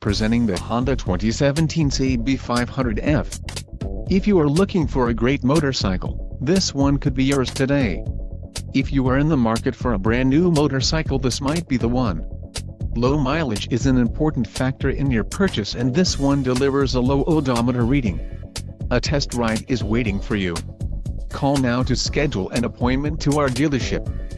Presenting the Honda 2017 CB500F. If you are looking for a great motorcycle, this one could be yours today. If you are in the market for a brand new motorcycle, this might be the one. Low mileage is an important factor in your purchase, and this one delivers a low odometer reading. A test ride is waiting for you. Call now to schedule an appointment to our dealership.